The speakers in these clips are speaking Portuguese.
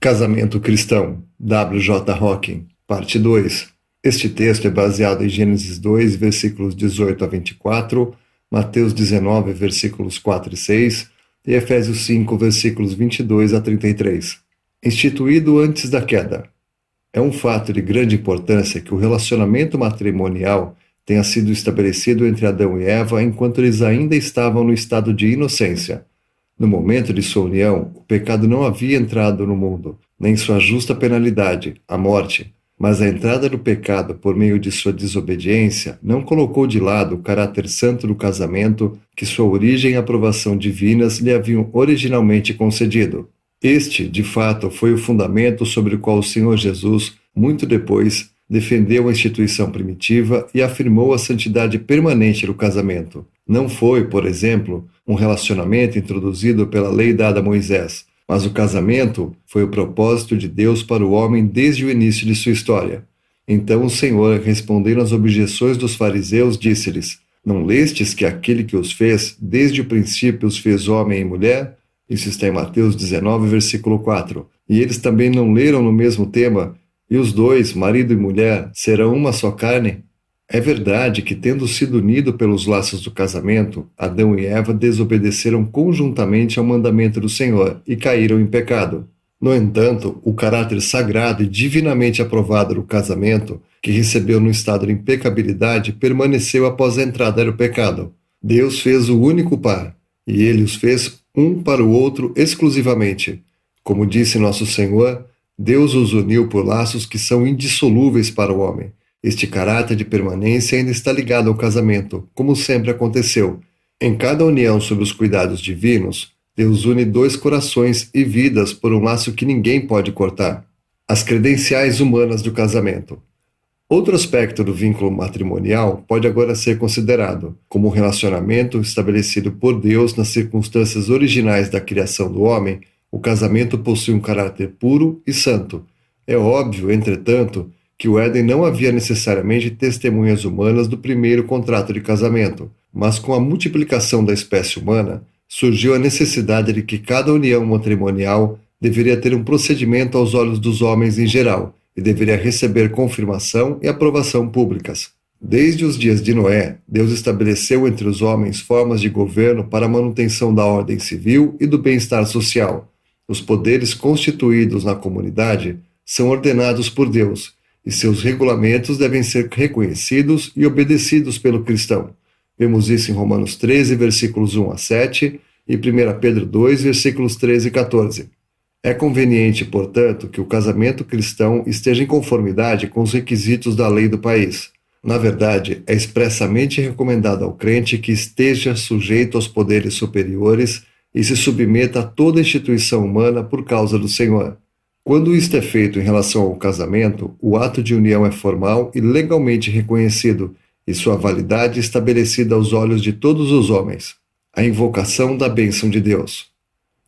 Casamento Cristão, W. J. Hocking, parte 2. Este texto é baseado em Gênesis 2, versículos 18 a 24, Mateus 19, versículos 4 e 6 e Efésios 5, versículos 22 a 33. Instituído antes da queda. É um fato de grande importância que o relacionamento matrimonial tenha sido estabelecido entre Adão e Eva enquanto eles ainda estavam no estado de inocência. No momento de sua união, o pecado não havia entrado no mundo, nem sua justa penalidade, a morte, mas a entrada do pecado por meio de sua desobediência não colocou de lado o caráter santo do casamento que sua origem e aprovação divinas lhe haviam originalmente concedido. Este, de fato, foi o fundamento sobre o qual o Senhor Jesus, muito depois, defendeu a instituição primitiva e afirmou a santidade permanente do casamento. Não foi, por exemplo, um relacionamento introduzido pela lei dada a Moisés, mas o casamento foi o propósito de Deus para o homem desde o início de sua história. Então o Senhor, respondendo às objeções dos fariseus, disse-lhes: Não lestes que aquele que os fez, desde o princípio os fez homem e mulher? Isso está em Mateus 19, versículo 4. E eles também não leram no mesmo tema: E os dois, marido e mulher, serão uma só carne? É verdade que, tendo sido unido pelos laços do casamento, Adão e Eva desobedeceram conjuntamente ao mandamento do Senhor e caíram em pecado. No entanto, o caráter sagrado e divinamente aprovado do casamento, que recebeu no estado de impecabilidade, permaneceu após a entrada do pecado. Deus fez o único par, e ele os fez um para o outro exclusivamente. Como disse nosso Senhor, Deus os uniu por laços que são indissolúveis para o homem. Este caráter de permanência ainda está ligado ao casamento, como sempre aconteceu. Em cada união sob os cuidados divinos, Deus une dois corações e vidas por um laço que ninguém pode cortar. As credenciais humanas do casamento. Outro aspecto do vínculo matrimonial pode agora ser considerado como um relacionamento estabelecido por Deus nas circunstâncias originais da criação do homem. O casamento possui um caráter puro e santo. É óbvio, entretanto, que o Éden não havia necessariamente testemunhas humanas do primeiro contrato de casamento, mas com a multiplicação da espécie humana, surgiu a necessidade de que cada união matrimonial deveria ter um procedimento aos olhos dos homens em geral e deveria receber confirmação e aprovação públicas. Desde os dias de Noé, Deus estabeleceu entre os homens formas de governo para a manutenção da ordem civil e do bem-estar social. Os poderes constituídos na comunidade são ordenados por Deus, e seus regulamentos devem ser reconhecidos e obedecidos pelo cristão. Vemos isso em Romanos 13, versículos 1 a 7 e 1 Pedro 2, versículos 13 e 14. É conveniente, portanto, que o casamento cristão esteja em conformidade com os requisitos da lei do país. Na verdade, é expressamente recomendado ao crente que esteja sujeito aos poderes superiores e se submeta a toda instituição humana por causa do Senhor. Quando isto é feito em relação ao casamento, o ato de união é formal e legalmente reconhecido, e sua validade estabelecida aos olhos de todos os homens. A invocação da bênção de Deus.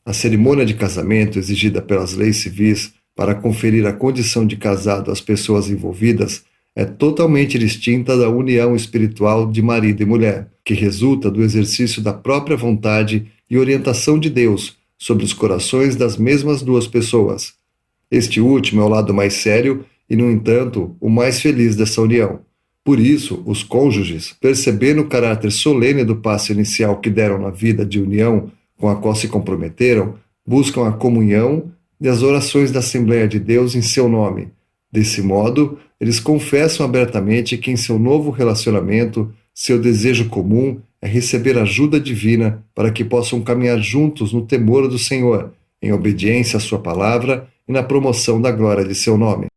A cerimônia de casamento exigida pelas leis civis para conferir a condição de casado às pessoas envolvidas é totalmente distinta da união espiritual de marido e mulher, que resulta do exercício da própria vontade e orientação de Deus sobre os corações das mesmas duas pessoas. Este último é o lado mais sério e, no entanto, o mais feliz dessa união. Por isso, os cônjuges, percebendo o caráter solene do passo inicial que deram na vida de união com a qual se comprometeram, buscam a comunhão e as orações da Assembleia de Deus em seu nome. Desse modo, eles confessam abertamente que em seu novo relacionamento, seu desejo comum é receber ajuda divina para que possam caminhar juntos no temor do Senhor, em obediência à sua palavra e na promoção da glória de seu nome.